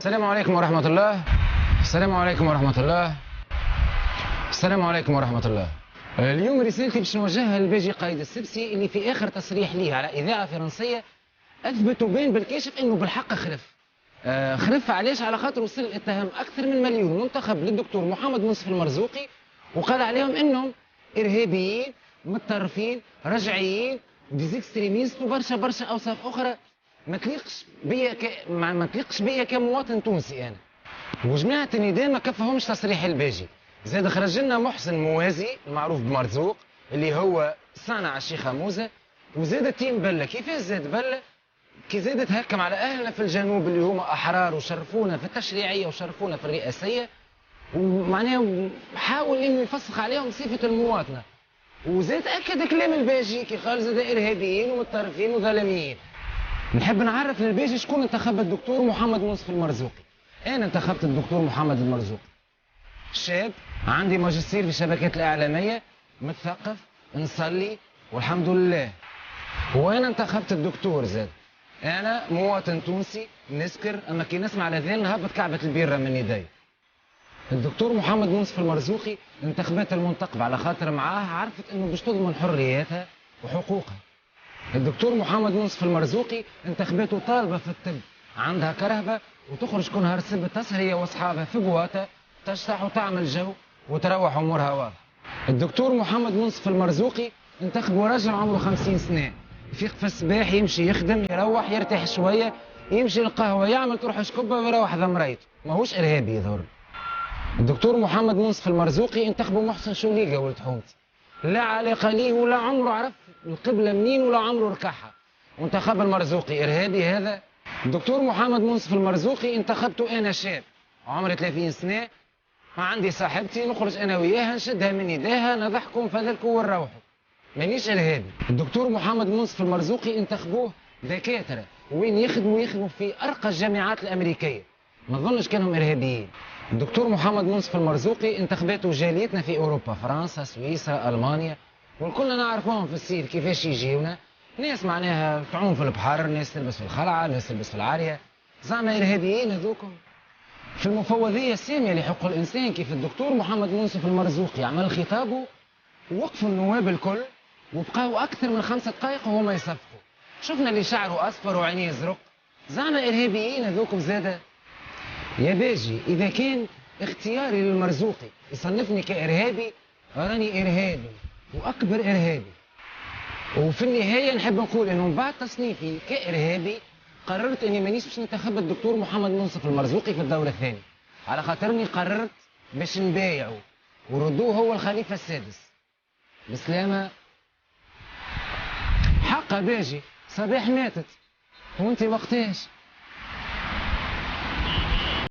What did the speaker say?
السلام عليكم ورحمة الله. السلام عليكم ورحمة الله. السلام عليكم ورحمة الله. اليوم رسالتي باش نوجهها لباجي قايد السبسي اللي في آخر تصريح ليه على إذاعة فرنسية أثبت وبان بالكاشف إنه بالحق خرف. خرف علاش؟ على خاطر وصل اتهم أكثر من مليون منتخب للدكتور محمد منصف المرزوقي وقال عليهم إنهم إرهابيين متطرفين رجعيين ديزيكستريميست وبرشا برشا أوصاف أخرى ما تليقش بيا كمواطن تونسي انا. وجماعه النداء ما كفهمش تصريح الباجي. زاد خرج لنا محسن موازي المعروف بمرزوق اللي هو صانع الشيخه موزه، وزاد تيم بله. كيفاش زاد بله؟ كي زاد تهكم على اهلنا في الجنوب اللي هما احرار وشرفونا في التشريعيه وشرفونا في الرئاسيه، ومعناه حاول انه يفسخ عليهم صفه المواطنه. وزاد اكد كلام الباجي كي قال زاد ارهابيين ومتطرفين وظلميين. نحب نعرف للباجي شكون انتخب الدكتور محمد منصف المرزوقي. انا انتخبت الدكتور محمد المرزوقي، شاب عندي ماجستير في الشبكات الاعلاميه، متثقف، نصلي والحمد لله. وانا انتخبت الدكتور زاد. انا مواطن تونسي نسكر، اما كي نسمع الاذان نهبط كعبه البيره من يدي. الدكتور محمد منصف المرزوقي انتخبت المنتقبه على خاطر معاه عرفت انه باش تضمن حرياتها وحقوقها. الدكتور محمد منصف المرزوقي انتخبته طالبه في الطب، عندها كرهبه وتخرج كل نهار السبت تسهر هي واصحابها في بواطه تشطح وتعمل جو وتروح امورها واضحه. الدكتور محمد منصف المرزوقي انتخبه رجل عمره 50 سنه، يفيق في الصباح يمشي يخدم يروح يرتاح شويه يمشي القهوه يعمل تروح شكبه ويروح ذمريته، ماهوش ارهابي يظهر. الدكتور محمد منصف المرزوقي انتخبه محسن شوليقه ولد حومتي، لا علاقه ليه ولا عمره عرف القبله منين ولا عمره ركعها، وانتخب المرزوقي ارهابي هذا؟ الدكتور محمد منصف المرزوقي انتخبته انا شاب عمري 30 سنه، عندي صاحبتي نخرج انا وياها نشدها من يداها نضحكوا نفذلكوا ونروحوا، مانيش ارهابي. الدكتور محمد منصف المرزوقي انتخبوه دكاتره وين يخدموا في ارقى الجامعات الامريكيه، ما نظنش كانهم ارهابيين. الدكتور محمد منصف المرزوقي انتخباته جاليتنا في اوروبا، فرنسا سويسرا المانيا، والكل نعرفوهم في السير كيفاش يجيونا، ناس معناها تعوم في البحر، ناس تلبس في الخلعه، ناس تلبس في العاريه، زعما ارهابيين هذوكم. في المفوضيه الساميه لحقوق الانسان كيف الدكتور محمد منصف المرزوقي عمل خطابه ووقفوا النواب الكل وبقاو اكثر من 5 دقائق وهما يصفقوا، شفنا اللي شعره اصفر وعينيه زرق، زعما ارهابيين هذوكم زاده. يا باجي اذا كان اختياري للمرزوقي يصنفني كارهابي راني ارهابي واكبر ارهابي. وفي النهايه نحب نقول انه من بعد تصنيفي كارهابي قررت اني مانيش باش ننتخب الدكتور محمد منصف المرزوقي في الدور الثاني، على خاطرني قررت باش نبايعه وردوه هو الخليفه السادس. بسلامه. حقا باجي صباح ماتت وانت وقتاش؟